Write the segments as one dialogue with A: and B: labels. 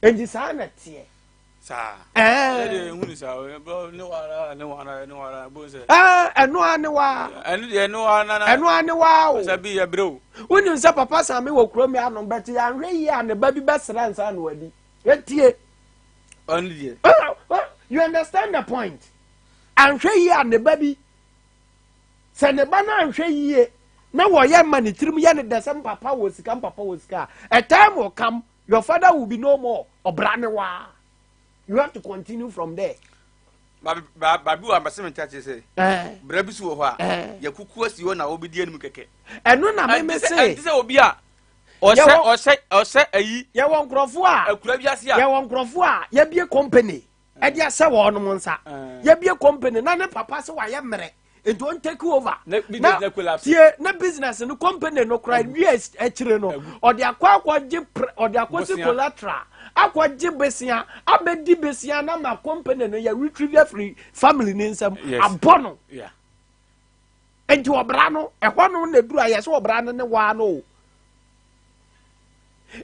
A: Eji saa na tie.
B: Sa. Hunu sa bro no wara bo se.
A: Eno ane wa.
B: Eno ana.
A: Eno ane wa o.
B: Sabi ya bro.
A: Wonu nsa papa Same wo krom ya no beti ya hwe yi ane ba bi besra nsa na wadi. Etie.
B: Only.
A: You understand the point? Anhwe yi ane ba bi. Se ne ba na anhwe yi na wo ye ma ne tirim ye ne desem papa wo sika. A time will come your father will be no more. Obranewa. You have to continue from there.
B: Babi wa mbase mentache say. Bra bi su wo ho a. Ya kuku asi wo na obedi anu keke.
A: Eno na me say.
B: Say obi a. Ose ayi.
A: Ye won krofo a.
B: Akura bi ase a.
A: Ye won krofo a. Ye bie company. E dia se wo no nsa. Ye bie company na ne papa se wa ye mere. It won't take over. Na business no company no cry we actually no. Or the aqua collateral. Aqua besia, abedi besia na ma company no ya retrieve free family ni nsam abono.
B: Yeah.
A: Enti obra no e ho no na duru aye so obra no ne wa no.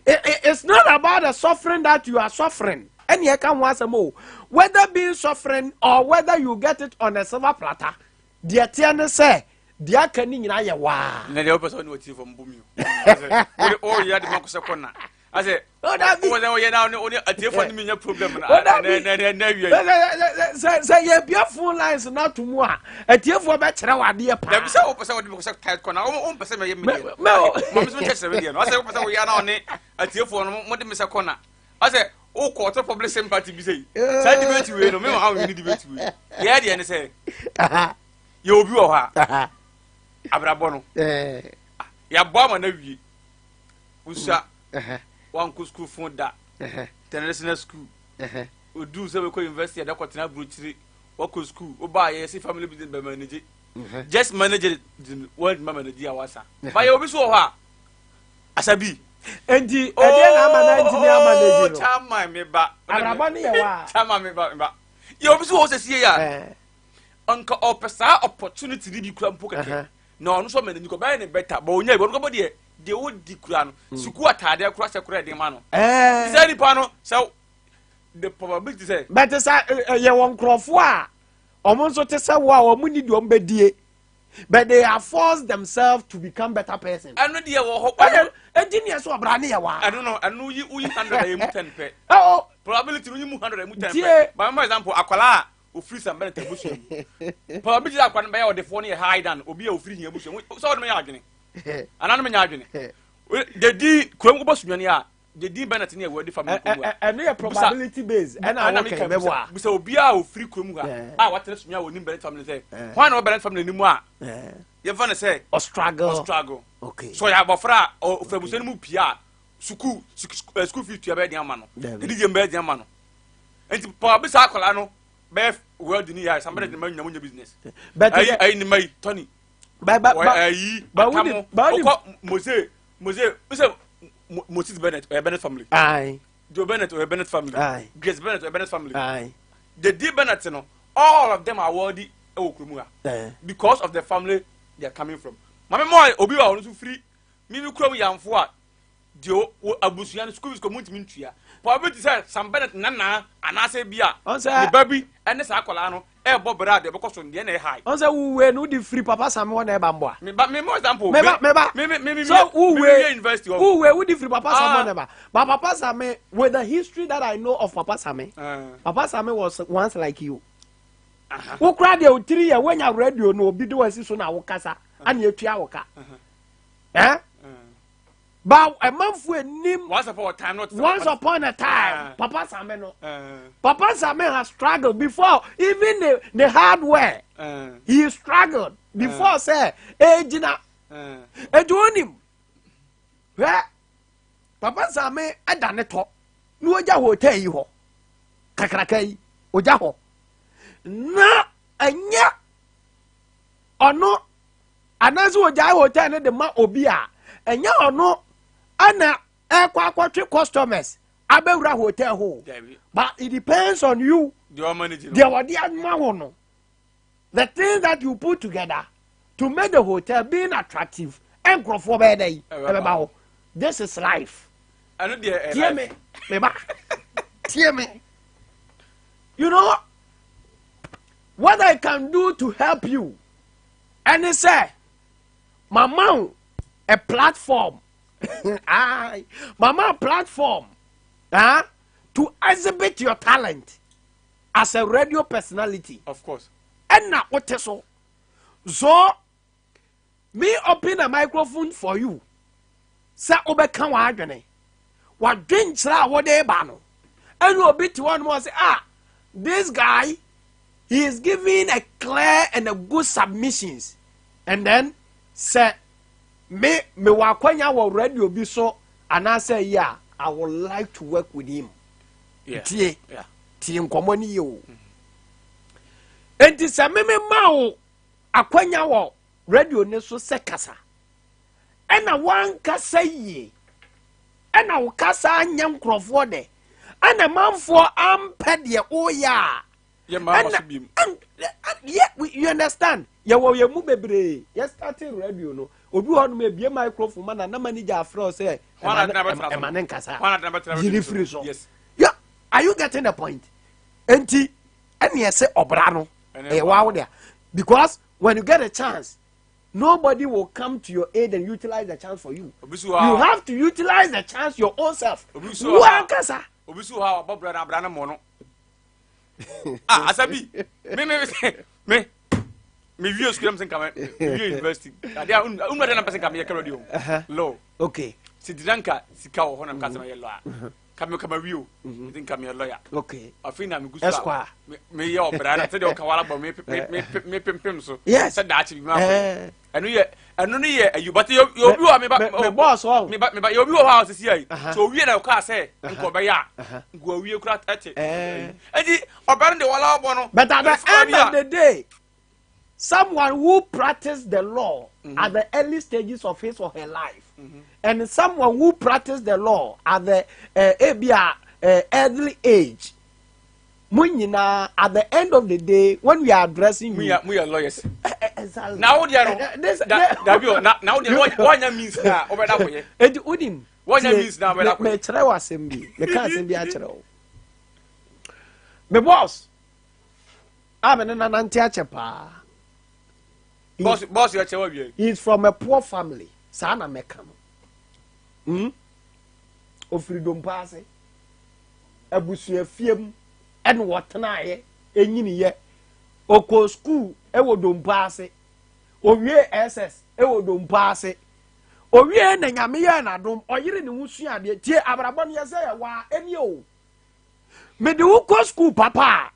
A: It's not about the suffering that you are suffering. Any can want more. Whether being suffering or whether you get it on a silver platter. Dia tiane say dia kan ni nyina ye wa
B: na de opeso ni oti from bumi o ya de makosa kona ase o da bi o ye na oni atiefo ni nya problem na wi
A: say ye bia phone lines na to mu a atiefo be kire wade pa
B: da bi say o pese o de makosa tight kona o pese me ye me mo so tese me de no ase o pese o ya na oni atiefo no mo de me se kona ase o ko to public sympathy bi say say debate we no me ma how we debate we ye de ne say ye obi wo ha abrabo no ya bo ma na wie usa wan ku school fund da international school odu se we ko university da kwatena brochiri wa ko school o ba ye si family business be manage just manage the world manage ya wasa ba ye obi so wo ha Asbee
A: endi na ama na engineer manage no
B: chama me ba
A: abrabo ne ye wa
B: chama me ba ye obi so wo se sie ya anka opesa opportunity di kura mpo keke na onu so mani ko ba ne better ba onya ibo ko de wo di kura no suku atade kura se kura de ma no say ni pa no so the probability say
A: but say ye won krofo a omo so te say wo a omo ni di ombedie but they are forced themselves to become better person
B: anu de wo ho
A: engineer so obra ne ye wa
B: anu no anu yi 100 e mu 10 pe probability no yi mu 100 e mu 10 pe by for example akwala ofiri sambele tabusu probability akwa no be ya odefo no ye high than obi a ofiri hia busu so do me ya adwene ananu me ya adwene the di krom ko Sunyani a the di Bennett ne we di family ko
A: and no probability based and I work in mebo a
B: busa obi a ofiri krom ga a watere Sunyani woni Bennett family say why no Bennett family ni mu a ye fa ne say
A: o struggle
B: okay so ya bofra o fabuso ni mu pia school fees to be di ama no di je mbe di ama no enti probability akola no bef well the year somebody the man nyamunya business but ai ni mai Tony
A: but
B: Moses Bennett Bennett family
A: aye
B: Joe Bennett family
A: aye
B: Grace Bennett family
A: aye
B: the D Bennett no all of them are worthy e okrumu because of the family they are coming from mama mo obi wa onu free mi kura yamfo a dio abusuan school is community mintua probability say some Bennett nana anase bia the baby ene sa akola no e bo brad e boko so de na high
A: on say we no di free papa Same won e ba mbo a
B: me more example
A: me so we university we di free papa Same won e ba but papa Same with the history that I know of papa Same papa Same was once like you wo kra de o 3 year when you radio no obi do asi so na wo kasa ani etua wo ka but a man for name
B: once upon a time papa Same no papa Same has struggled before even the hardware he struggled before say ejina ejonim papa Same adane to no oja hotel yi ho kakraka yi oja ho na anya ono anazo oja hotel ne de ma obi a anya ono ana kwatwe customers abewura hotel ho but it depends on you the things that you put together to make the hotel being attractive and this is life I know
A: hear me ba Hear me. You know what I can do to help you? And he said, Mama, a platform. Mama, a platform. To exhibit your talent as a radio personality.
B: Of course.
A: And now what is so me open a microphone for you. Sa obeka wa adwene. Wa dwenchra wo de ba no. And you bit one more say, this guy, he is giving a clear and a good submissions. And then say me wa kwanya wo radio bi so and I say yeah, I would like to work with him.
B: Yeah.
A: Tie nkomo ni yo. Enti se me ma wo akwanya wo radio ne so se kasa. Ena wan kasa yi. Ena wo kasa anya nkrofo de. Ana manfo ampe de o ya.
B: Yeah, man,
A: yeah, you understand? Yeah, we mu bebre. Yeah, starting radio no. Obi ho no me bie microphone man na manager afro say. Emanen kasa. Yiri free so.
B: Yes.
A: Yeah, are you getting the point? Enti ene say obra no. Wow there. Because when you get a chance, nobody will come to your aid and utilize the chance for you. You have to utilize the chance your own self. Kasa.
B: Obisu ha Bobra na bra na mo no. Asbee. Me view school am come view university. Adia unwa na person come here radio. Low.
A: Okay.
B: Sidiranka sika wo honam kasa me law. Kama view. Think come here lawyer.
A: Okay.
B: Afina me gusta. Me ye obra na say de okawala ba me pem so.
A: Yes.
B: Say that be ma. Anu no ye you but you bi wa me
A: boss wo.
B: Me ba you bi wa house see ai. So wie na ka say nko be ya. Nko wie kura ate. Edi obra de wala obo no.
A: But at the end of the day, someone who practiced the law at the early stages of his or her life, and someone who practiced the law at the early age, Munyina, at the end of the day, when we are addressing
B: we are lawyers.
A: Exactly.
B: Now they are now they what means now over that way.
A: Edi udim.
B: What means now over that way.
A: Me chere wasembi. Me ka asembi a chere o. Me boss. Amen na nanti a chepa.
B: Boss you chere we.
A: He's from a poor family. Sa na meka no. Ofridom paase. Abusua fiem en wotena ye enyini ye. Oko school ewo dompaase. Owie SS ewo dompaase. Owie na nyame ye na dom oyire ne husua de tie abrabọ ne yese ye wa eni o. Me de wo ko school papa.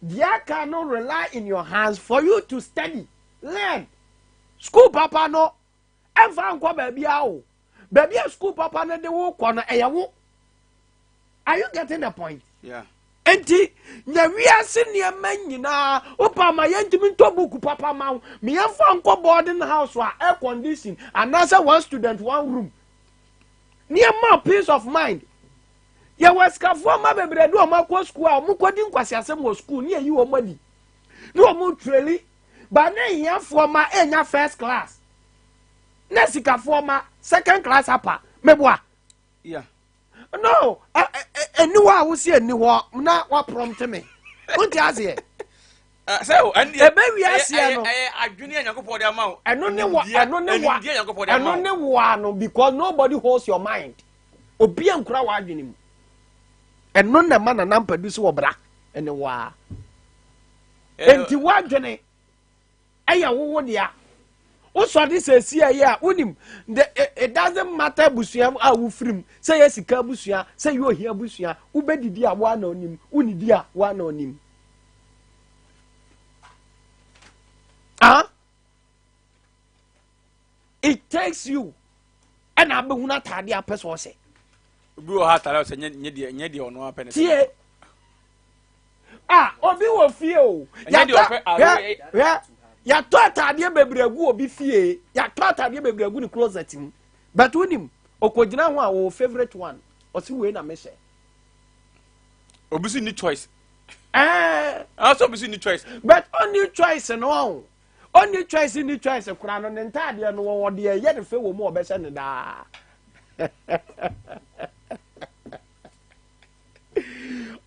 A: There cannot rely in your hands for you to study. Learn. School papa no emfa nko baby a o. Baby a school papa no de wo ko no eyewo. Are you getting the point?
B: Yeah.
A: Enti nya wiase ne manyina opa ma yentimi ntobuku papa ma me yemfa nko boarding house wa air condition and answer one student one room. Near more peace of mind. Ya waska fo ma bebre do ma ko school a mu kodi nkwasi asem wo school ne yi wo madi. No mu treli ba na yan fo ma enya first class. Na sika fo ma second class apa meboa.
B: Yeah.
A: No, anyone who see anyone, not what prompt me. What does it?
B: So, and
A: the baby,
B: I junior go for the amount.
A: I don't know what, I don't know one because nobody holds your mind. Obian crowd him. And none the man and non produce or black and the war. And to what Jenny? I won't ya. Also, this is here, Unim. It doesn't matter, Busia, I will frame. Say yes, Busia, say you are here, Busia, Ubedi dear one on him, Uni dear one on him. It takes you, and I will not have the person say.
B: Blue heart, I was a yedi on one penny.
A: Obi will feel. Yeah. Ya tota ade bebregu obi fie ya tota ade bebregu ni closet him but unim okogina ho a wo favorite one osi we na meshe
B: obi ni choice also obi ni choice
A: but only choice no only choice ni choice kura no ne ntade no wo de ye de fe wo mu obese ne da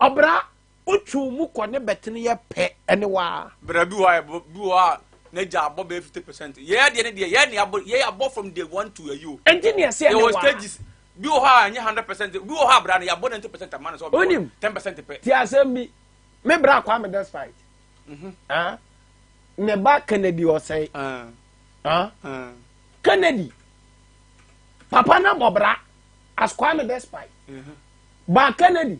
A: obra uchu mu ko ne betene ye pe ene wa
B: bra bi wa na ja abo be 50%. Yeah de ne de yeah ne abo yeah abo from day 1 to a you.
A: Engineer say
B: there was stages. Bi o ha anye 100%. Bi o ha bra na ya abo 90% man so 10% pe.
A: Ti asem bi me bra kwa me despite. Ne ba Kennedy o say. Kennedy. Papa na bobra as kwa me despite. Ba Kennedy.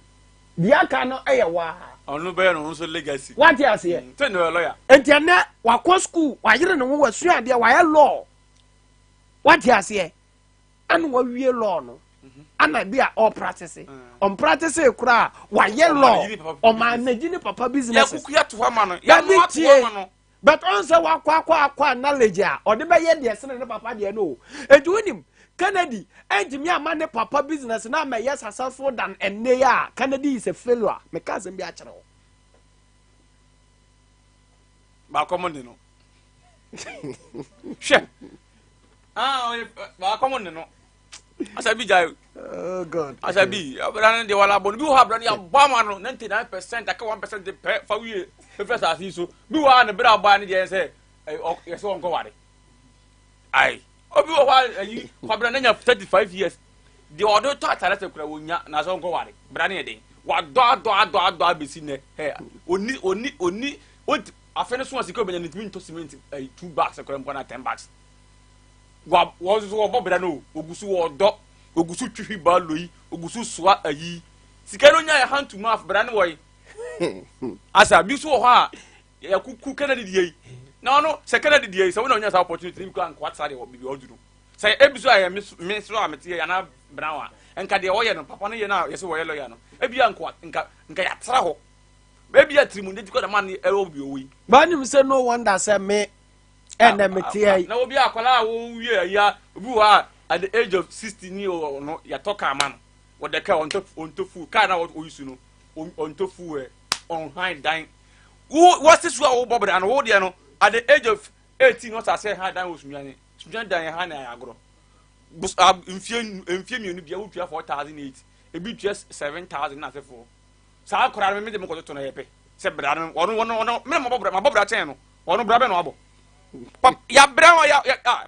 A: Dia ka no eyewa.
B: Onu be no so legacy.
A: What you say?
B: Tell no lawyer.
A: Entiana wa ko school, wa yire no wo su ade wa ye law. What you say? Anu wa wie law no. Ana be all practice. On practice kura wa ye law. O manage ni papa business.
B: Ya kuku ya to ma no. Ya no to ma no.
A: But on say wa kwa knowledge a. O de be ye de se ne papa de no. Edunim Kennedy, me amane papa business na me yes successful than enne ya. Kennedy is a failure. Me cousin be a chero.
B: Ba common no. She. Ba common no. Asbee jai.
A: Oh God.
B: Asbee, abran de wala bon bi wo abran ya ba ma no 99% aka 1% de fa wie first as so. Bi wa na bra ba ne de say yes won go ware. Ai. Obi wo wa ayi kwabra na nya 35 years the order to atare se kura wonya na so nko ware bra na yeden wa do abesi ne oni afene so asiko benya nitimi to cement 2 bags kura mko na 10 bags wa wo so wo bobra no ogusu wo do ogusu twihwi ba loyi ogusu soa ayi sika no nya ya hand to mouth bra na woy asa bi so ho a ya kuku Kennedy die no se Kennedy die se wona nya sa opportunity bi kan kwat sare wo bibi oduru se ebiso aye me so amete ya na brawa enka de wo ye no papa no ye na ye se wo ye lawyer no ebia nka ya tra ho ebia trimu de ko da man e obi owi
A: ba nim se no wonder say me ene mete ai
B: na obi akwala wo wie ya obi wa at the age of 60 ni no ya toka man wo de ka on tofu ka na wo yusu no on tofu on high dying what is what Bob and wo de no at the age of 18 what I say high dying was Sunyani dying ha na agro mfie mienu bia wo tua 4008 ebi tua 7000 na sefo sa akora me de mo ko to na yepe se bra no ono me mo bobra chen no ono bra be no abo ya bra ya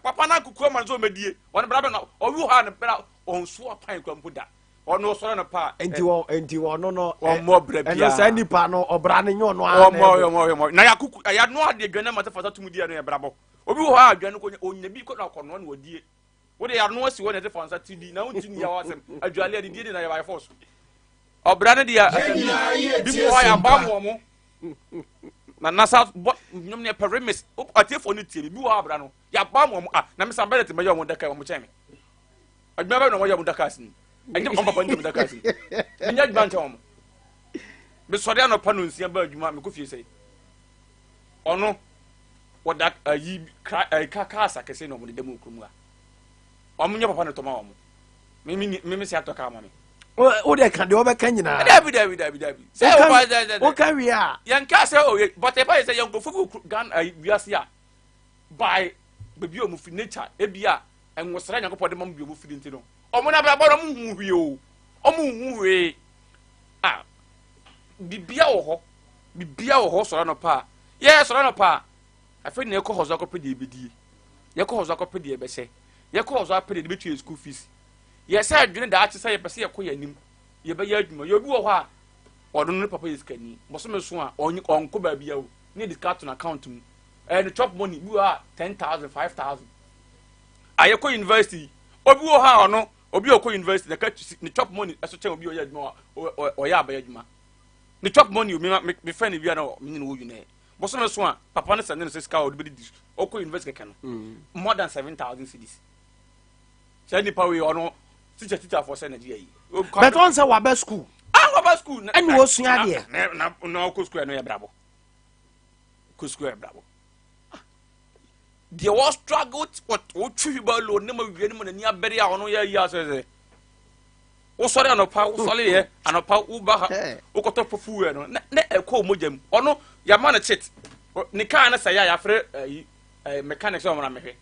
B: papa na kukuo ma zo medie ono bra be no owu ha ne bra on so apan kwampo da ono so na pa
A: enti wo no
B: mo bra bia
A: eno sa nipa no obra ne nyo no
B: a mo na ya kuku ya no ade gwana mate fasa tumudi no ya bra bo obi wo ha adwane ko onya bi ko na kono no wadie wo de ya no asi wo ne te fansa tv na untini ya wasem adwale ade die na ya by force obra ne dia bi mo ya ba mo na nasa nyom ne perimis atefo no tie bi wo abra no ya ba mo na mesa belet me yo mo daka mo cheme adwuma ba no mo yo mo daka sin anje mo papa nje mo daka sin nya adwuma nche mo be sori ano pa no nsia ba adwuma me ko fie sei ono woda ayi kasa kese no mo de demu krum ga omunye papa no to ma wo mo me se atoka ma me
A: o de kan de obeka nyina
B: dabi say
A: o kan wi a
B: yan ka say o but e ba say yan go fugu gan wiase a by bebi o mu fi nature e bia enwosra nyan ko pode mam bi o mu fi ntino o mu na bra boro mu hu hwie o mu hu hwie bibia wo ho soro no pa ye soro no pa afi na ko hozo ko pede ebedie ye ko hozo ko pede ebese ye ko hozo pede de betu school fees ye say adwene da ache say ye pese ye ko yanim ye be ya adwuma ye bi wo ho a odo no papa yiskani boso me so a onko ba bia wo need the card to account mu and chop money bi a 10,000 5,000 aye ko university obi wo ha ono obi o ko university na ka ni chop money eso chen obi o ya adwuma o ya aba adwuma ni chop money me friend bi na me ni wo yu na boso me so a papa no send no sika o de be di o ko university ka no more than 7,000 cedis say ni pa we ono teacher for say Nigeria yi
A: but on say wa be school
B: wa ba school
A: and wo sua de
B: na ko school no ya brabo ko school ya brabo they was struggled what o twi ba lo ne ma wie ne ma ni abere a ono ya yi asese wo sori anopa wo sori ye anopa wo ba ha wo koto fofu we no ne ekọ mojam ono ya ma na chit ni kan na say ya frɛ mechanics o ma na mehwe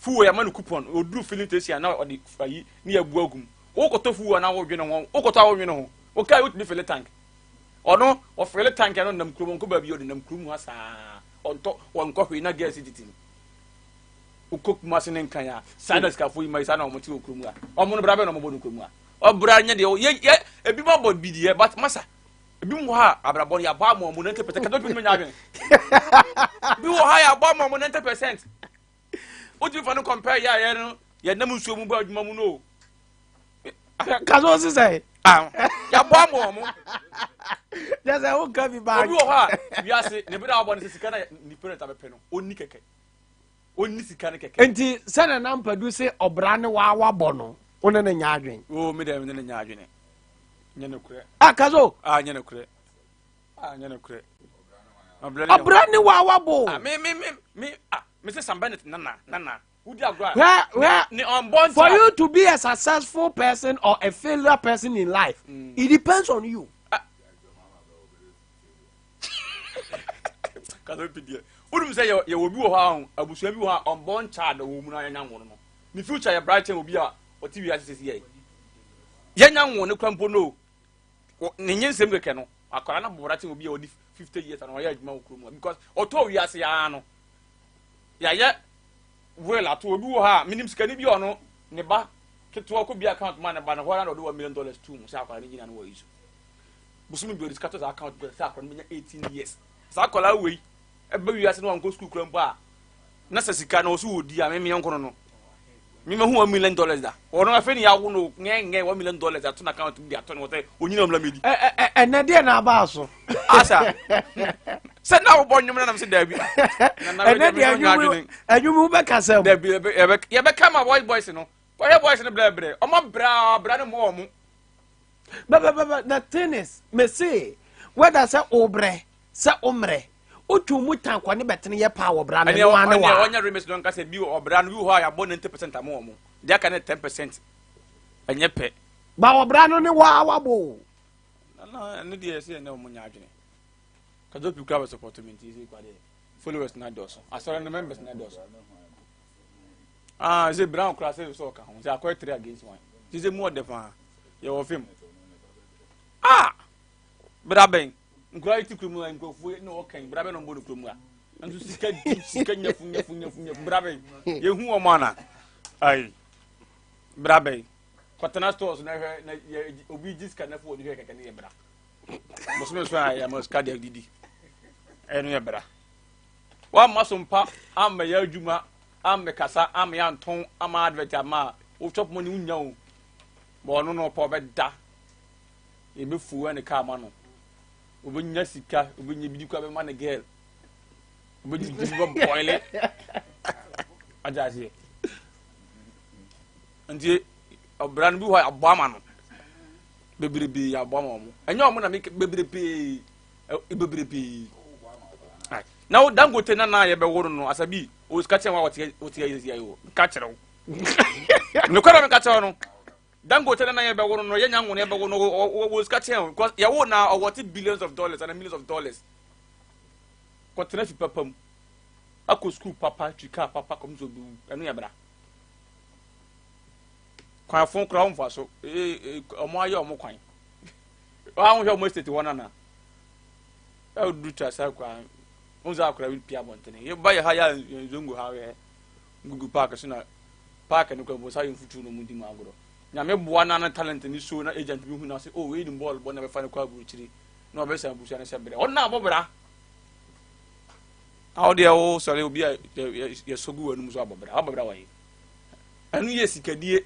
B: fu ya ma no coupon o du filling station na o di ayi ni abu agum wo koto fu na wo dwene ho wo koto wo dwene ho wo kai wo di fill tank ono ofele tank no nam krum nko ba bi o de nam krum ha saa onto wonko hwe na gas titim ukok machine nkan ya sadas ka fo yi mai sa na omo ti okrum a omo no bra be no omo bo okrum a obra nya de ye ebi ma bo bi de but masa ebi mo ha abrabon ya ba mo 90% ka do bi no nya adwen bi wo ha ya ba mo 90% o ti fa no compare ya no ya nam nsuo mu ba adwuma mu no
A: kazo si say
B: ya ba mo
A: just say who can be back
B: obi wo ha bi ase ne bi da bo ne sika na ni parent abepe no oni keke oni sika ne keke
A: enti se na nampadu se obra ne wa bo no one ne nya adwen
B: o me dem ne nya adwen nya ne kure
A: kazo
B: nya ne kure nya ne kure
A: obra ne wa bo
B: me say Sam Bennett nana who agro
A: ni unborn for you to be a successful person or a failure person in life it depends on you
B: kazo pidie udum say ye obi wo ha abusua bi wo ha unborn child wo mu na nya nwo no ni future ye bright obi a oti wi asese ye nya nwo ne kwampo no ne nyensem keke no akwara na bobra te obi a odi 50 years and oya adwuma okro because oto wi ase ya no ya ye well ato obi wo ha minim sika ni bi ono ne ba keto ko bi account man ba na ho na do $1 million too mu say akwara ni gina no wa yiso busumi bi odi scatter account bi say akwara ni 18 years sa akwara we ebe wi ase no anko school krampo a na sasika na oso odi a me nkono no me hu $1 million da ono afi ni yawo no nge $1 million ato na account bi ato no wote onyina mla medi
A: ene de na ba so
B: asa se na wo bonyum na nam se da bi
A: ene de anyumu be kasam
B: da bi ye be kama boys no boys no bre omo bra no mo omo
A: the thing is me say whether say obre say omre otu mu tankwa ne betene ye pa obra na no ane wa
B: onya remes don ka se bi obra no bi ho ya bo 90% amo omo dia ka ne 10% enye pe
A: ba obra no ne wa bo
B: na ne dia se ne omo nya adwene ka do piku aba support me nti se kwa de followers na dos asore no members na dos ze brown class so ka ho ze akwai 3 against 1 ti ze mo de fa ye wo film bra ben nkura iti krumu na nkofu no okan bra ben no mbodo krumu a antu sika nyafu bra ben ye hu o mana ai bra ben kwatana stores na obi jiska na fo ni hwe keke ne bra musume so ya mos card didi enu ye bra wa masompa amma ya adwuma amma kasa amma ya nton amma advert amma o chop money unya o bo no po be da e be fu ene ka ma no obunya sika obunya bidi kwa be man girl obunya dibo boile ajaje andi obran bi ho abama no bebrebe ya abama mo enya mo na me bebrebe ai now Dangote na ye be woro no Asbee o ska chen wa wote ya yo ka kire wo no kwara me ka kire no Dangote na ye be woro no ye nyanwo na ye be woro no o ska chen because ya wo na o what billions of dollars and millions of dollars ko tena fi papam ako school papa chika papa kom so bi enu ya bra kwa fon kra on fa so omo aye omo kwan wa ho hwe omo state wona na e du cha sa kwa onza akra wi pia bontene ye ba ye ha ya zongo ha we gugu park so na park no kwa bo sa yimfutu no mudi ma agro nya me boa na talent ni so na agent bi hu na say oh we dim ball bo na be fa ne kwa buru chiri na obesa busu na se bere on na abobra awde o sore obi ye sogu wanu so abobra wa yi anu ye sikadie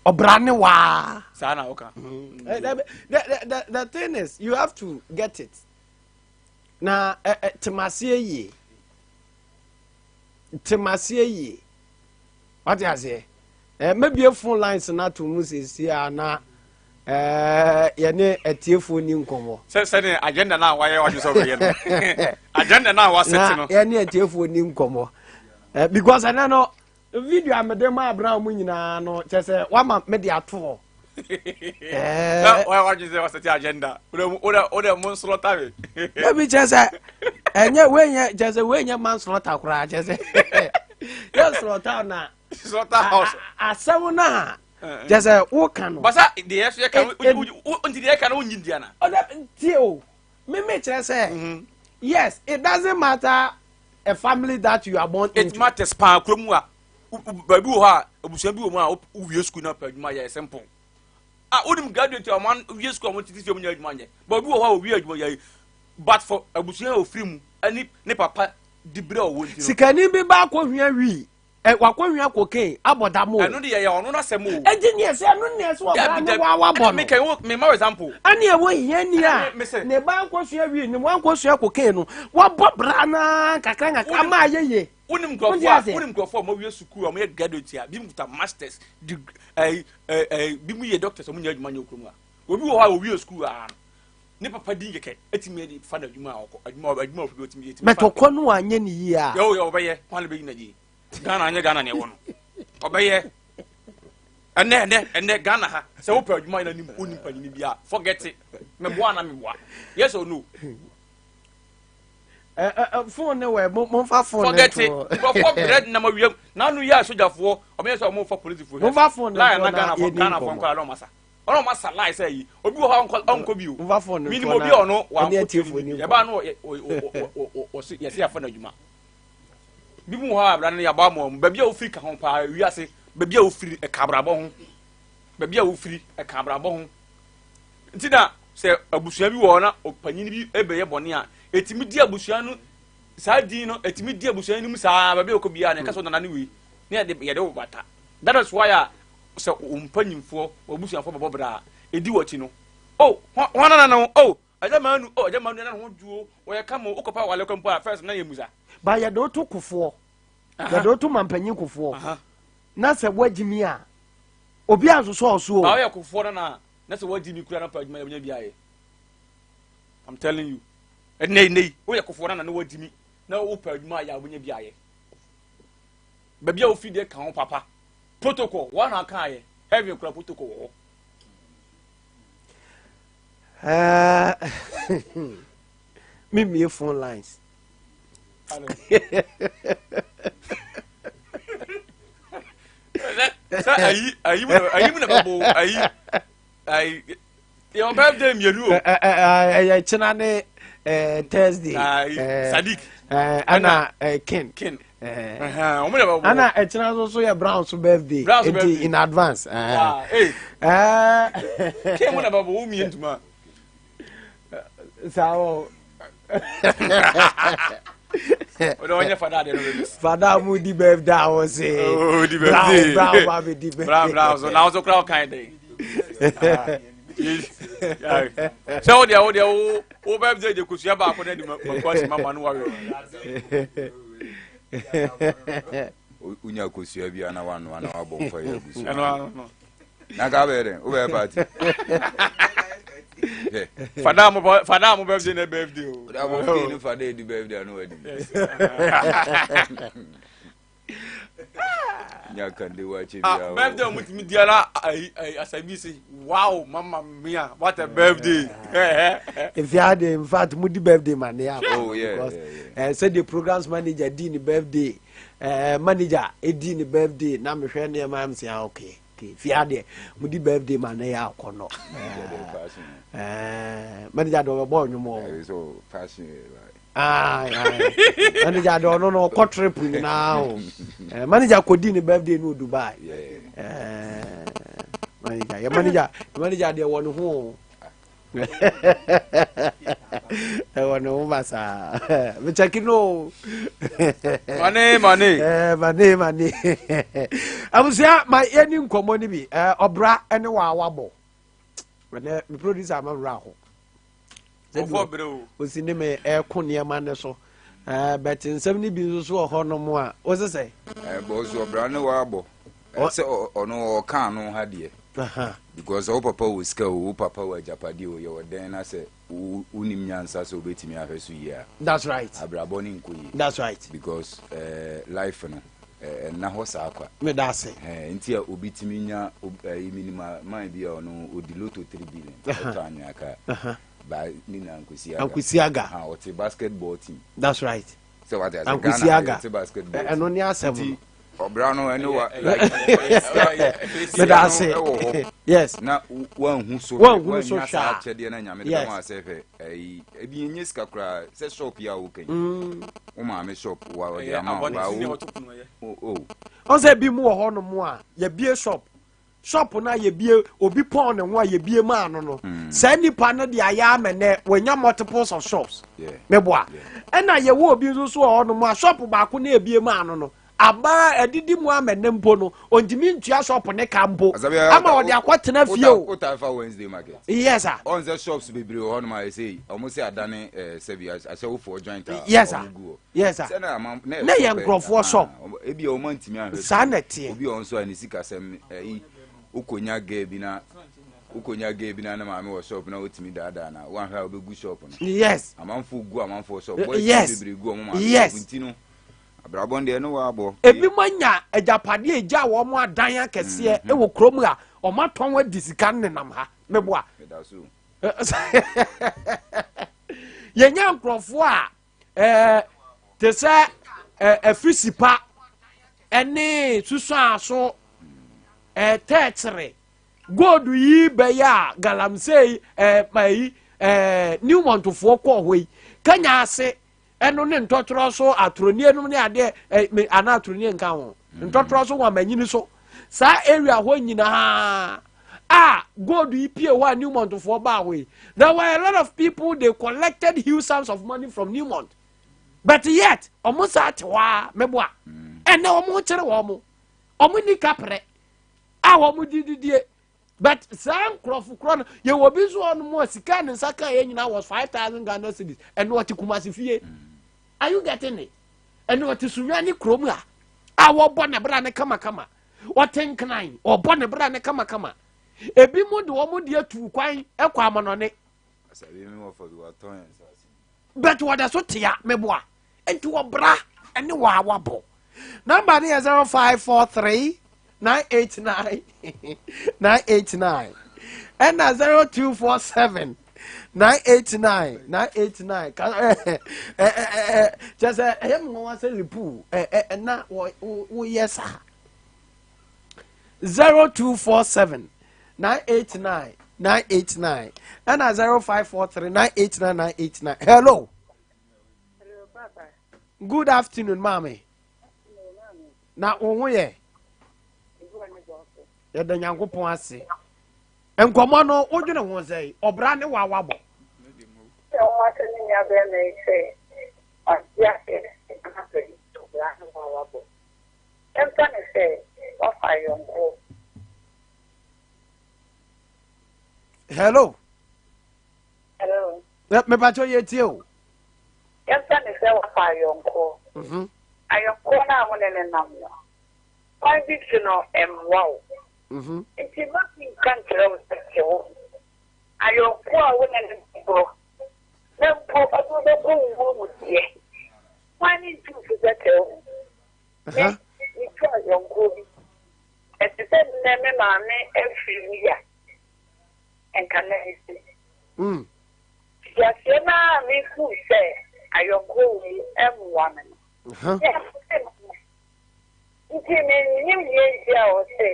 A: obrane wa
B: sana oka
A: the thing is you have to get it na temasie yi what you say maybe phone lines na to mu sesi na ye ne atiefo ni nkomo
B: se ne agenda na wa ye wa so be ye no agenda na wa set no
A: ye ne atiefo ni nkomo because I know video amede ma Abraham nyina no chese wa ma me dia to
B: na wa just say wa set agenda o mon slota we
A: maybe chese enye we nye man slota kura chese yes slota na
B: slota house
A: asawo na just who can
B: basa the yes you can until the can win Indiana
A: tio me just say yes it doesn't matter a family that you are born
B: it
A: into.
B: matters pa kromu a baby wo ha obusuan bi wo mu a wo school na pa adwuma ya simple unim graduate o man wie school mo titi mo nya adwuma nye baby wo ha wo wie adwuma ya but for abusuan o free mu ani ne papa dibre o wo ntino
A: sikani bi ba ko hwia wi wakonwia kokain aboda mo
B: anu de ye ono na semo
A: engineer say anu ne so ba ne wa bo
B: me kan me ma example
A: ani e wo hia ni a ne ba nkosua wi ni wan nkosua kokain no wa bo bra na kakra ngaka ma ayeye
B: unim grofo mo wie school mo ye graduate a bi mu ta masters bi mu ye doctors mo nya adwuma nya okromu a obi wo ha wo wie school a ne papa din yeke etimi di fa na adwuma adwuma ofi otimi etimi
A: metoko no anye ni yi a
B: yo obeye kwan le be na ji Ghana anya Ghana ne wono obeye ene Ghana ha se wo pa adwuma na nim onim panini bia forget it me boa na me boa yes or no
A: phone ne we mo fa phone
B: forget it for bread na mawiem na anu ya sojafo obe so mo fa police fo
A: mo fa phone
B: la na Ghana fo kwa lo masa ono masa lie say yi obi wo ha onko bi o
A: mo fa phone
B: minimum obi ono wa ye ba no o yes ya fa na adwuma bi mu ha abra ne ya ba mo ba bia ofiri ka ho pa wi ase ba bia ofiri e kabrabo ho ba bia ofiri e kabrabo ho ntina se abusua bi wo na opanyini bi ebeye bone a etimi di abusua no saa din no etimi di abusua no mu saa ba bia okobia ne ka so na ne wi ne ye de wo bata that is why se umpanyimfo obusuafo bobobra edi wachi no oh wana na oh ajamanu na ho duo wo ye kama ukopa wale kampo first na ye muza
A: ba ya do to kufo ya do to mampanyin kufo na se wagimi a obi azoso oso
B: ba ya kufo na se wagimi kura na pa adwuma ya bia ye I'm telling you nei wo ya kufo na wagimi na wo pa adwuma ya obunya bia ye ba bia wo fide ka ho papa protocol one aka ye heavy kura protocol wo
A: me phone lines
B: ayi mu na babo ayi your birthday mienu o
A: china ne Thursday
B: Sadiq
A: ana Ken
B: o mu na babo
A: ana china so ya Brown's birthday in advance
B: Ken mu na babo o mi ntuma
A: sao
B: odo onye fada de no
A: fada mu di birthday I was say
B: oh di birthday
A: brown baby di birthday
B: brown so now so crowd kind day so o birthday de kusia ba ko na di makwasi mama no wawe
C: unya kusia bia na wano na wabo mfa ya busu
B: no
C: na ga bere o be party
B: fada mo birthday na birthday o
C: da mo ni fada di birthday no wadi nya kan de wache bia
B: birthday mo timi diara Asbee say wow mama mia what a birthday
A: if you had in fact mo di birthday man ya
C: oh yeah
A: said the programs manager di ni birthday manager edi ni birthday na me hwe ne ma am say okay fiade mo di birthday man ya akono manager do bo nwomo
C: so fashion
A: manager do no ko trip ni na o manager ko di ni birthday no Dubai manager de won ho wonu masa me check no money abusia my any nkomo ni bi obra ene wa wabo me producer am ra ho o si ne me ko niema ne so but nsem ni bi so ho no mo a o se say
C: bo so obra ne wa abo se ono o kan no ha de because o papa wo ska o papa wa japadi o ye woden na se unim nyansa so betimi ahwesu yi a
A: that's right
C: abrabo ni nkoyi
A: that's right
C: because life no na ho sa akwa
A: me da say
C: ntia obitimi nya minimum man bia ono odiloto 3 billion to anyaka ba ni na Ankusiaga ha o te basketball team
A: that's right
C: so what is
A: Ankusiaga
C: te basketball
A: eno ni asem
C: Obrano anyway.
A: Yes.
C: Na one who so sharp chedi na nyame de ma sefe ebi nyes kakra se shop ya woken o ma me shop wa de ama wa o
A: o se bi mu ho no mu a ye bie shop na ye bie obi pon ne ho a ye bie ma no sa nipa no de aya amene wanya multiples of shops meboa na ye wo obi so ho no mu a shop ba ko na ye bie ma no aba edidi mu amene mpo no ontimi ntua shop ne kampo ama odi akwatena fie o
C: Utafa Wednesday market.
A: Yes sir.
C: On the shops bebre ho no ma say almost adane service ashe for joint.
A: Yes sir. Yes sir. Na ye nkrofo shop
C: ebi o man timi ahwe
A: sanete
C: obi on so anisika sem ukonya ge bi na na ma me wo shop na otimi dada na wan ha obegu shop no.
A: Yes.
C: Amanfo shop boy bebre gu o ma ntino abrabonde no wa abo
A: ebi manya ejapade eja wo mo adan akese e wo krom a o maton wa disika nenam ha meboa yenya nkrofo a te se afrisipa ene susu aso tetre gold yi be ya galamsey mai Newmont fo ko hoi kanya ase eno ne ntotro so atroni enum ne ade ana atroni nka ho ntotro so wa manyini so sa area ho nyina gold ipie wa Newmont for ba we there were a lot of people they collected huge sums of money from Newmont but yet almost at wa meboa ene omo kire wo omo ni kapre wo dididie but some crofukron ye wo bi so on mo sika ne saka ye nyina was 5,000 Ghana cedis and what kumasi fie. Are you getting it? And what is Sunyani Chromia? Our bonnet brand kama. What 10 9 or bonnet brand kama. A bimo do almost dear to quine a quaman on it. But what a sotia, meboa, and to a bra and the wabble. Number 0543 989 989 and 0247 989 just him was a lipu and not yes 0247 989 989 and 0543 989 989. Hello,
D: Papa.
A: Good afternoon, mommy. Now ye ya da nyankopon ase enkomo no odwene ho sei obra ne wa wabo hello me pacho yeti o
D: ayonko na wonene nam no conviction no wow it's not in country of the ayonko a wonene bro na po ado do wo mu tie wani tu fi zetel ni tu ayonko bi etete na me ma me efiri ya enkana isi ya sema mi ku se ayonko wi emwa me nti me nim ye ya o se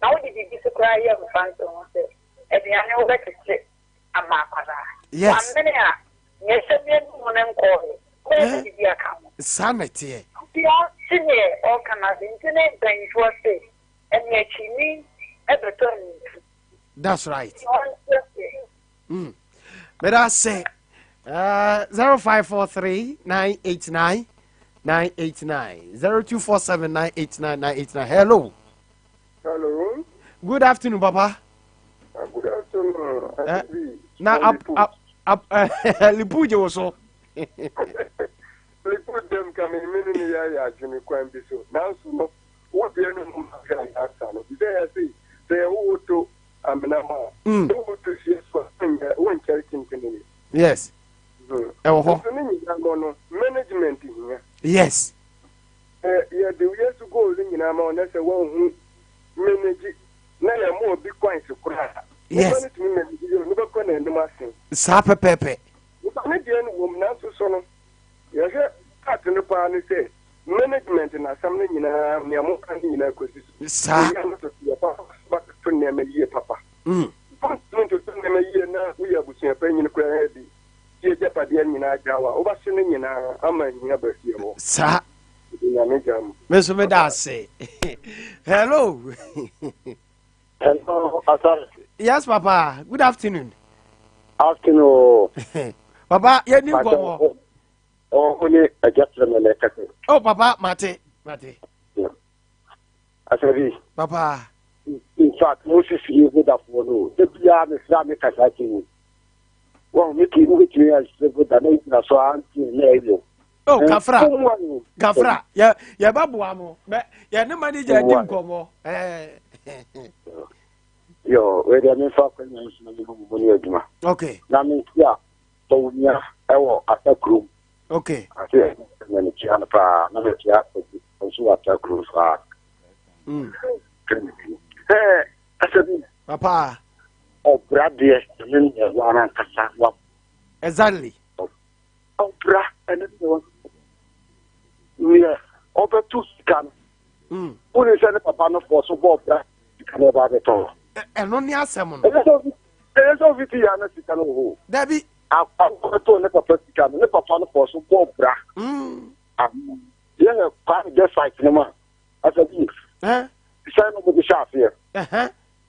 D: na wo di bi so kra ya mfanso o se ediane wo betete ama akwara amene a ye se me mu ne nko ko di bi aka mo
A: sanete
D: ya sinye o kana nti ne ban fo se ene chini ebeto ni
A: that's right but I say 0543 989 989 0247 989 989. Hello.
E: Hello.
A: Good afternoon, Papa.
E: Good afternoon. Asbee.
A: Now, Lipuje was so.
E: Put them coming in ya Jimmy Quambi so. Now, so what you know, I say, they are to Amenama. Who to see one charity in
A: yes.
E: Management here.
A: Yes.
E: Yeah, the years to go in Amon, that's a one who manage now more big coins to cry.
A: Yes.
E: Never can end the massing.
A: Sapa Pepe.
E: Canadian woman, so son. Yes, cut in the pan say, management na samne nyina me amo kan nyina kosi
A: sa
E: back to ne me ye papa to ne me ye na we abusia pa nyina kura ha bi ye japa de nyina jawa oba se ne nyina ama nyina ba fie ho
A: sa
E: nyina me jam
A: me so me da say hello
F: Hello, Asar.
A: yes papa good afternoon papa ye ni gomo
F: Only a gentleman.
A: oh papa mate
F: Asari.
A: papa
F: In fact, Moses, you would have won. The Pian Islamic attacking. Well, Mickey, which we are good than so I'm
A: oh gafra ya babu amo ya ne manager di gomo
F: Yo, where the men for money.
A: okay
F: Now, yeah, so we are attack room.
A: okay
F: I say, when it's on the bar, another chat, also attack room. Hey, Asari.
A: papa
F: Oh, Brad, dear, the men one and Kasa.
A: exactly
F: Oh, Brad, and everyone. We are over 2 scans. Only send a papa no for so Bob Brad. You can never have it all.
A: eno ni asem no
F: There's no VT and a can hold.
A: Debbie
F: I've told the papa can never papa for so Bob Brad. Yeah, quite just like no. As a gift. Sign over the shop here.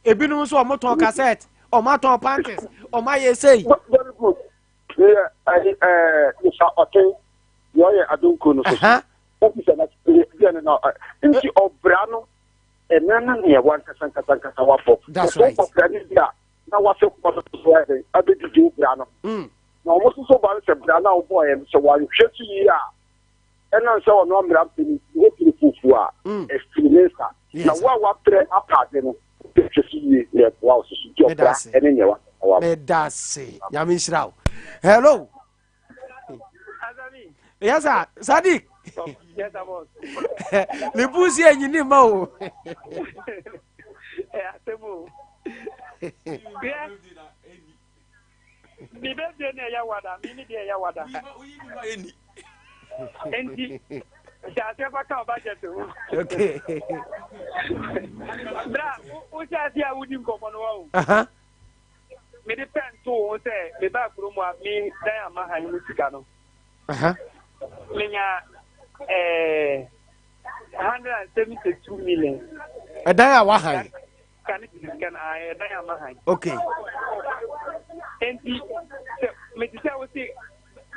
A: Ebinum so motor cassette or motor panties or my say
F: Very good. Yeah, you shall okay. Yeah, I don't know. Into Obrano and none near 1%
A: that's right.
F: Now, what's your point? I did do Brano. Now, most so bad, Brano boy, and so while you shut you are. And I saw no ramping, what you are, a freelancer. Now, what apart then? Wow, and in your
A: that's say Yamin hello. Yes, sir. Sadiq.
E: yes I was
A: Le pussy and you need more.
E: temu Bibe de ne ya wada mini de ya wada enti ja se ba ka budget o
A: Okay.
E: bra o ja si a wudi nkomo no wa me de pen to o se me ba kuro mu a mi dan ama han mu sika no menya 172 million
A: Adaya wahan.
E: can dan ama han
A: Okay.
E: enti me ti se o si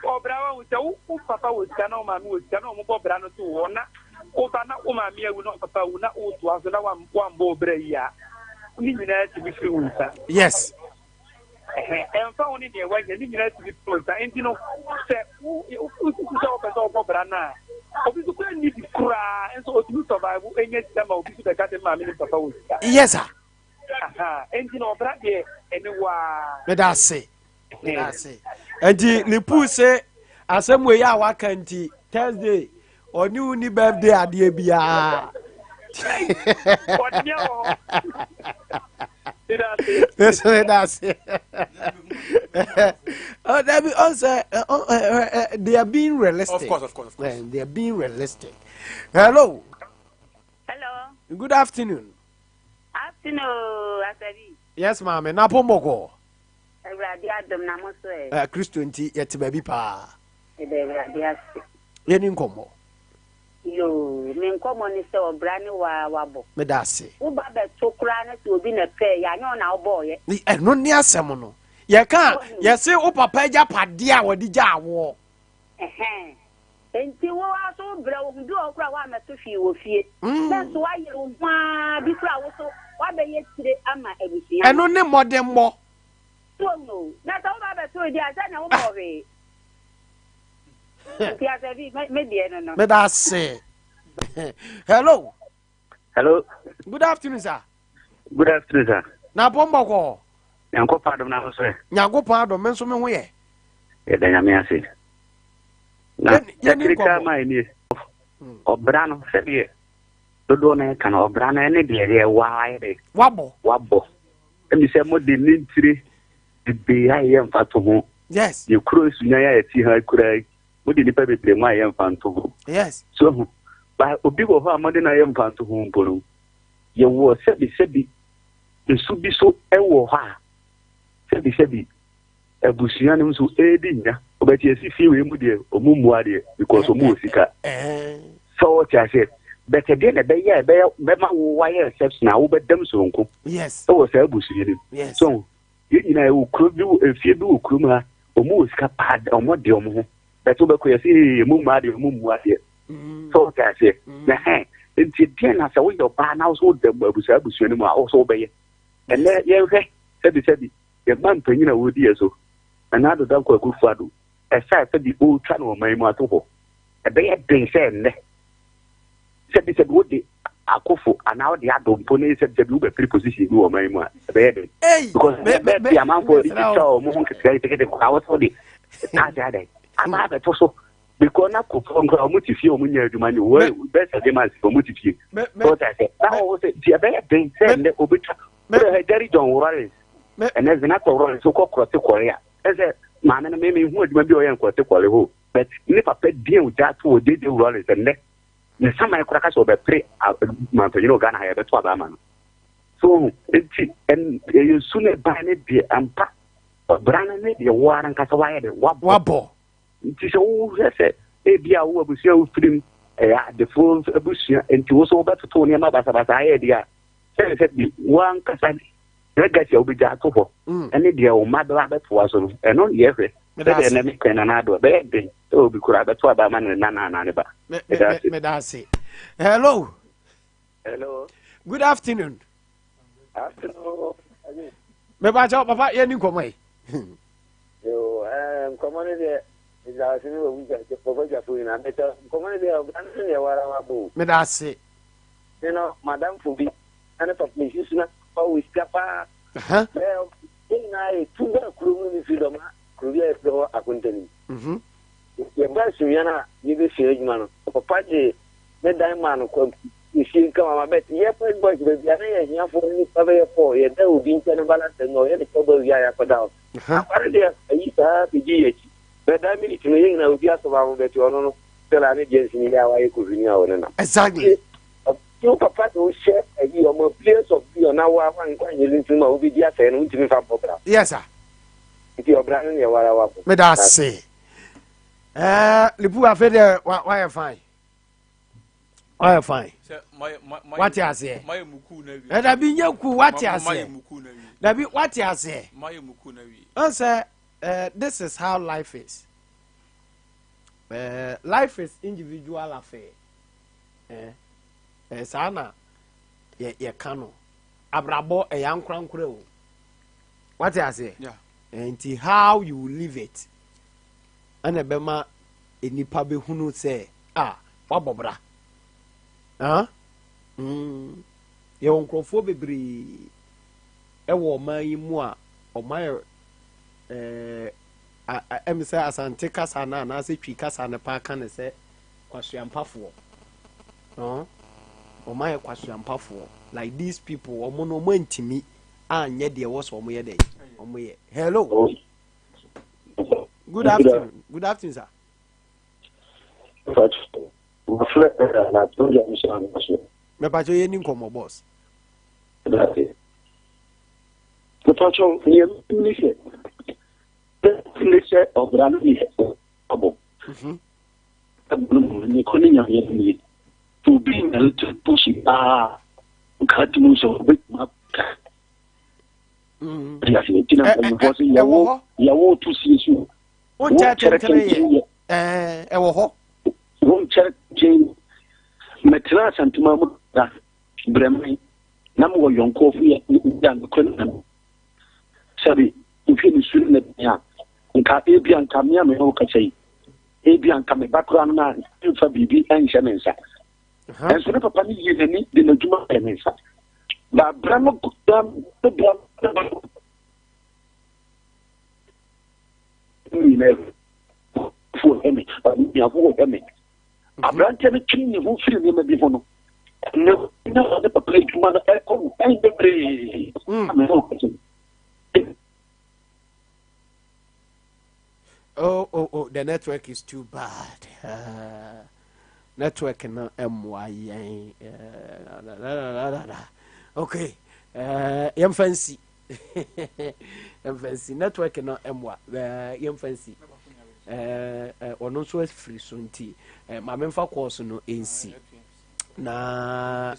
E: obrawa o se o papa o sika na o ma mi o sika na o mo obra no to wo na o ba na o ma mi ewu na papa wo na o to aso na wa mbo obra yi a ni nyina ti bi fi unsa
A: Yes.
E: En fa oni de wa ni nyina ti bi fi unsa enti no se o se o pesa o obra na obi so kwa ni di kura enso o ti survive enye sistema obi so be ka te ma mi papa wo sika
A: Yes, sir.
E: enti no obra de eni wa
A: That's it. That's it. And the pussy asem we ya waka nti Thursday oni uni birthday ade bia. That's it. Oh, that be also they are being realistic.
B: Of course.
A: They are being realistic. Hello.
G: Hello.
A: Good afternoon.
G: Afternoon, Asbee.
A: Yes, ma'am. Na pomoko.
G: Everybody adom na mo so e.
A: Christo nti yete baby pa.
G: Everybody ase.
A: Yeni nkomo.
G: Yo, me nkomo ni se obra ni wabo.
A: Me da se.
G: Wo ba be to kra na se obi na pe ya nya na obo ye.
A: Ni eno ni asem no. Ye ka, ye se o papa eja pade a wodi ja awo.
G: Enti wo aso bra wo ndu okra wa meto fie wo fie. Na so wa ye wo hwa bi kra wo so wa be ye tire ama ebusia.
A: Eno ni modern mo.
G: No. Na ta wo ba be to di asa na wo bo we. Ti Asbee me die no.
A: Me da se. Hello.
F: Hello.
A: Good afternoon, sir.
F: Good afternoon, sir.
A: Na pomoko.
F: Yanko pardon na so.
A: Nyago pardon men so me ho ye.
F: E da nyame ase. Na Africa mai ni. Obra no se bi. Dodo na kan obra na ne de wa ye. Wabo. Emi se mo de nintire de be aye mfato ho.
A: Yes.
F: Ye kuro Sunyani ya ti ha kura. Mo de nipa bebre mo aye mfanto ho.
A: Yes.
F: So Ba obi wo ho amade na yem panto ho mporo. Ye wo sebi nsu bi so ewo ha. Sebi ebusua ne nso edi nya. Obeti esi fi we mu de omummu ade because omu osika. So what I better dey na be ma wo wire exception na wo bedam so nko.
A: Yes.
F: So was ebusua ni.
A: Yes.
F: So you know wo kro bi efie bi wo kro ma omu osika pad omo de omo ho. Beto be ko yesi omummu ade. So what I say. Na nti dia na se wo yo ba na so de abusua ni mu a wo so be ye. And then ye hwe ye man panyina wo di eso. Na do da ko akufado. Esa bi o twa no man mu atoko. E be ye den se ne. Sebi wo de akofo ana wo de adompo ne sebi wo be free position bi wo man mu a e be ye den. Because be amount for it so mo hon kese take ko awo so de. Na ja dey. Ama be to so because na ko from ko mo ti fi o mo nya aduma ni wo be se de ma si o mo ti fi. So that say na wo say ti be ye den se ne obetwa. Me Jerry John Warren. And as not to so called cross Korea. As a man and maybe who would be on cross Korea. But if a pet deal with that who did the rollers and next. The summer crackers will be pre Montano Ghana have a 12 man. So and you sooner buy it be and pack. But Brandon made the war and Casaway wabble. It is all said, a beer will be so free the full bush and to also better to Tony Mabasa idea. Said one Casan. Get your big jacobo, and the dear mad rabbit was and only every. Then can another bed. Oh, because I bet what man and Nana.
A: Hello.
F: Hello.
A: Good afternoon.
F: Afternoon.
A: Papa, Papa, you come away.
F: You commonly is our senior weekend for your food and better commonly of Anthony Warabu.
A: Medasi.
F: You know, Madame Fubi, and a population. We step up. Well, I two crew freedom, Korea floor accounting. Your best Sunyani, you be serious man. Papa, the diamond, you see, come on, I bet, yeah, boys, baby, and you for any cover for you. There will be in balance and no any trouble. Yeah, for down. Apparently, I used to have the GH. But I mean, to me, I would just about that you don't know. Tell an agency in our could
A: exactly.
F: You papa to share a year more players of you now one you listen to be there and to me from Popra.
A: Yes, sir.
F: If you're brand new,
A: But I say, Lipu are fed. Why are fine? Why are fine? What you say?
B: My Mukuna.
A: And I be your cool. What you say? That be what you say.
B: My Mukuna.
A: Answer. This is how life is. Life is individual affair. Sana ye kano abrabo e yankwankure o what I say
B: yeah
A: and how you live it ana bema enipa be hunu say wabobra ye onkrofo bebre e wo man yi mu a o man em say asante kasa na say twi kasa ne pa kan ne say kwasuampafo my kwasuampafo like these people omo ntimi anye de wo so omo ye dey omo ye hello good afternoon sir me pa ye ni komo boss
F: the patrol near the finisher of Rani abo ni koninya ye to be a little pushing cut moves of big map. Yes, you to see you.
A: One check,
F: Jane Matras and Tomorrow Bremen. Number young coffee and Clinton. Sorry, if you shouldn't let me out. And Cabian Camia may say, Abian coming background man, for BB and Shamansa. And so, Papa, you need the Juma and Sa. But Brahma could done the blood. For him, we have all him. A branch of a king who feel him before. No, the play to Mother Echo and the breeze.
A: Oh, the network is too bad. network na MY okay yam fancy network na MY yam fancy ono so free so nti ma memfa course no NC na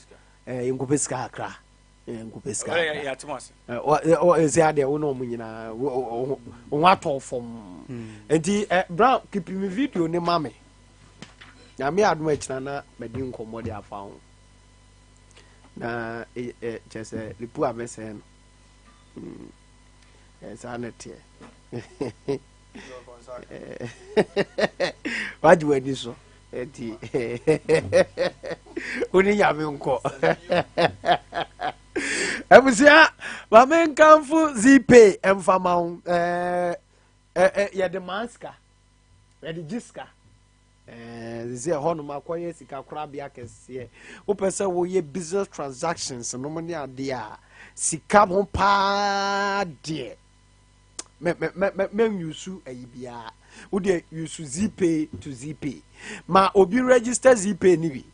A: ngupeska akra ngupeska
B: ya Thomas
A: ese ade wo no munyina wo ato fom nti bra keep me video ne mame na me adom akina na medi nkomo de afa ho na chese lipu amesen esa netie waju edi so eti uni nyame nko ebusia ma men kanfu zipe emfama ya de maska ya de jiska ze hono makoye sika kora bia kese wo pese wo ye business transactions no mo ne ade a sika ho pa de me yusu ayibia wo de yusu zipay to zipay ma obi register zipay ni bi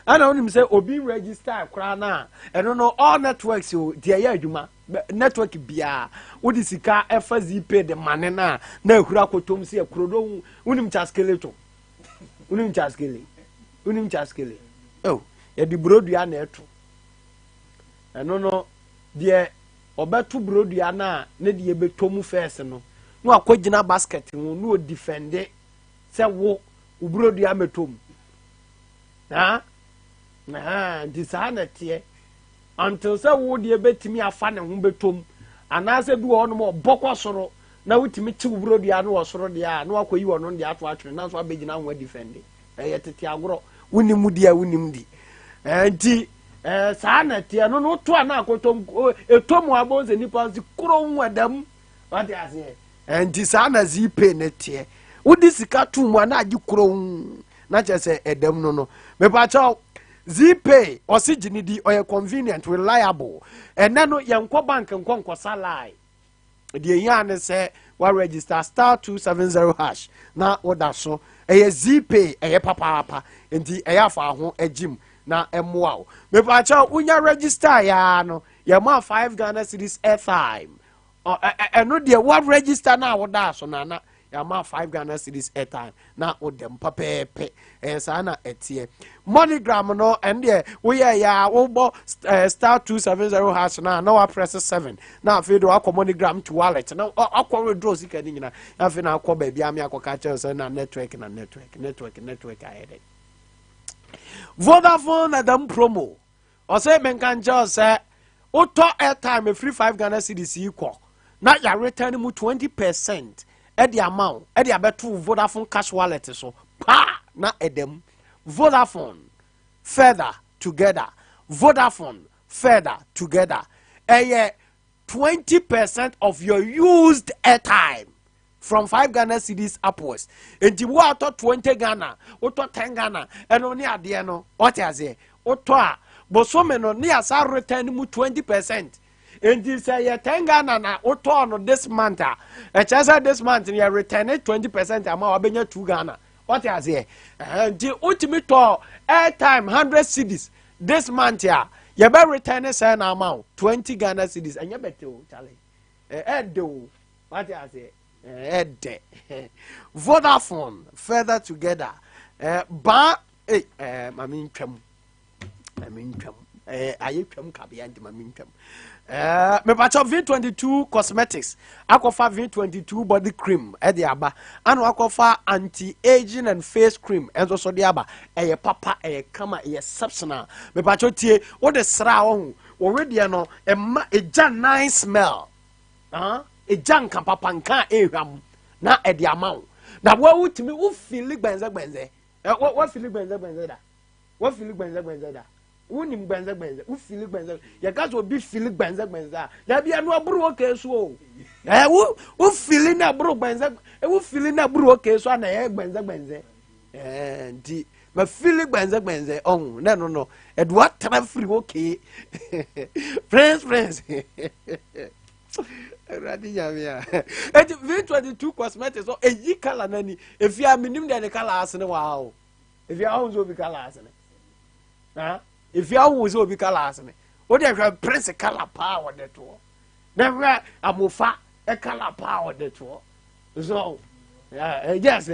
A: ana onim say obi register kora na eno no all networks o de ya adwuma network bia wo de sika efa zipay de mane na ehura kotom se ekrodo unim chaskeleto unim chaskele oh ya di brodua na eto eno no de obeto brodua na ne de betom first no no akogina basket no defend se wo brodua metom di sa na tie until se wo de betimi afa ne ho betom anase bi wo no mo bokọ soro na wutimi chi brodua no wo soro de a no akoyi wo no de ato atwe na so abegina ho defend tete agoro wunim di nti saa na tie no to ana akotom etomu abonze nipa zi kuro nwadam wade ase nti saa na zipe ne tie wudi sika tu mu na agi kuro na chese edam no me pa chaw zipe osigini di oye convenient reliable ene no yenko bank nkonko salai de yan se wa register *270# na order so eye zipe eye papa nti eye afa ho agim na emoa o me pa cha unya register ya no ye ma 5 Ghana cedis airtime eno de wa register na order so na ya ma 5 Ghana cedis airtime na odem papepe sa na etie MoneyGram no ende we ya wo bo *270# na wa press 7 na afi do akọ MoneyGram to wallet na akọ withdraw sika ni nyina afi na akọ ba bia me akọka che so na network ayede Vodafone Adam promo o say men kan just say auto airtime free 5 Ghana cedis equal na ya return mu 20% at the amount at the abetu Vodafone cash wallet so pa na edem Vodafone further together 20% of your used airtime from 5 Ghana cedis upwards. And you want 20 Ghana, or 10 Ghana, and only at the end, what I say, or toa, but so many near sa return mu 20%. And you say 10 Ghana na or toa this month, and just this month, you return 20% amount, being 2 Ghana. What I say, and the ultimate airtime 100 cedis this month, yeah, you better return a certain amount 20 Ghana cedis, and you better, Charlie, do what I say. Vodafone further together ba mamin twam aye twam kabia ndi mamin twam me pa chop V22 cosmetics akofa V22 body cream e de aba anu akofa anti-aging and face cream enzo so de aba eye papa eye kama eye exceptional me pa chop tie wo de sra wo we de no e ma eja nice smell e janka papa nka ehwam na e de amaw na wo wutimi wo feel gbenze wo feel gbenze da wo feel gbenze da wonim gbenze wo feel gbenze ya ga so bi feel gbenze ya bia no aburu oke so o wo feel na aburu gbenze wo feel na aburu oke so na ye gbenze ndi ma feel gbenze on na no e do atra free oke friends Radiyamia. V22 cosmetics so eyi color nani. If you are Mennim de color as ne wow. if you are obi colors if you are obi colors what they have prince color power that to never amufa a color power that to so yes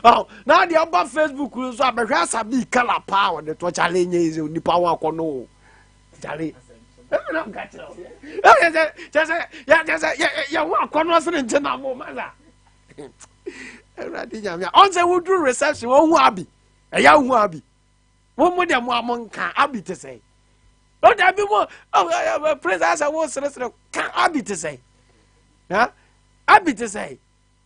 A: oh now the about Facebook so Asbee color power that to challenge is the power kono Charlie no got just yeah what kono so nche na mo mala on say we do reception won hu abi eya hu abi won mo dem amonka abi to say o da bi mo praise as I was can abi to say huh abi to say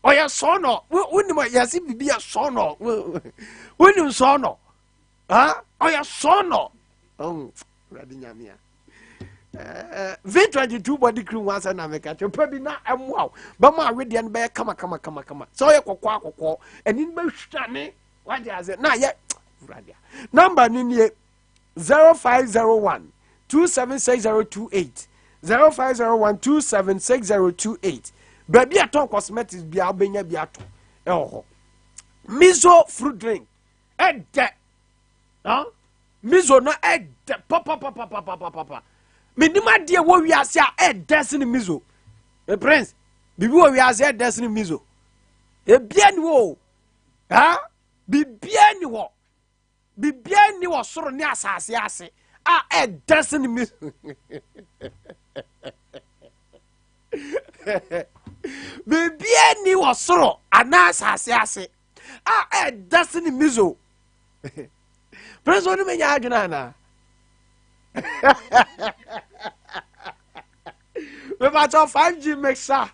A: oh ya so no woni mo ya si bibia so no woni so no huh oh ya so no ready nyamia V22 body crew once and America to probably not am wow but my ready and bear come so you kwa and in be stane what is it now yet number ni 0501 276028 0501 276028 baby aton cosmetics bia obenya bia to miso fruit drink miso no papa Mennim adie wo wiase a destiny mizo e prince bibi wo wiase a destiny mizo e bia ni wo bibia ni wo soro ni asase ase a destiny mizo bibia ni wo soro ana asase ase a destiny mizo prince oni menya adwena na we about 5G mixer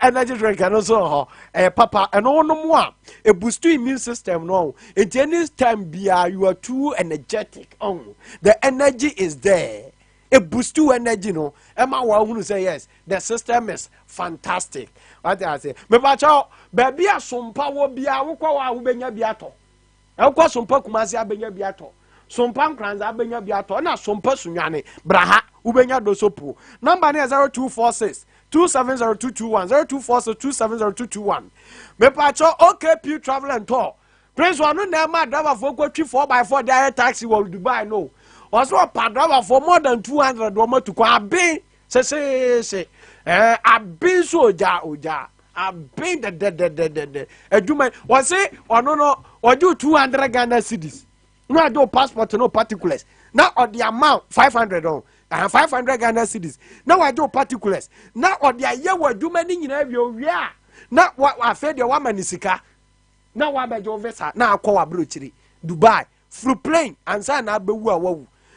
A: energy drink and also papa and all no more a boost to immune system no it any time you are too energetic the energy is there a boost to energy no Emma who say yes the system is fantastic what I say me about baby a Sompa wo bia wo kwa wo benya biato e kwa Sompa kumasi abenya biato Sompa nkranza abenya biato na Sompa Sunyani braha ubenya dosopo number ne 0246 270221 0246 270221 me pacho OKP travel and tour prince wanu na ma driver for go 4x4 direct taxi wo Dubai no also pa driver for more than 200 do mo to kwa abin se abin so oja abin the eduma was say ono no oju 200 Ghana cedis no do passport no particulars now or the amount 500 on 500 Ghana cedis now I do particulars now or the year we do many nyina wi now what afed the woman isika now wa bejo visa now akwa abrochiri Dubai through plane and say na bewu awu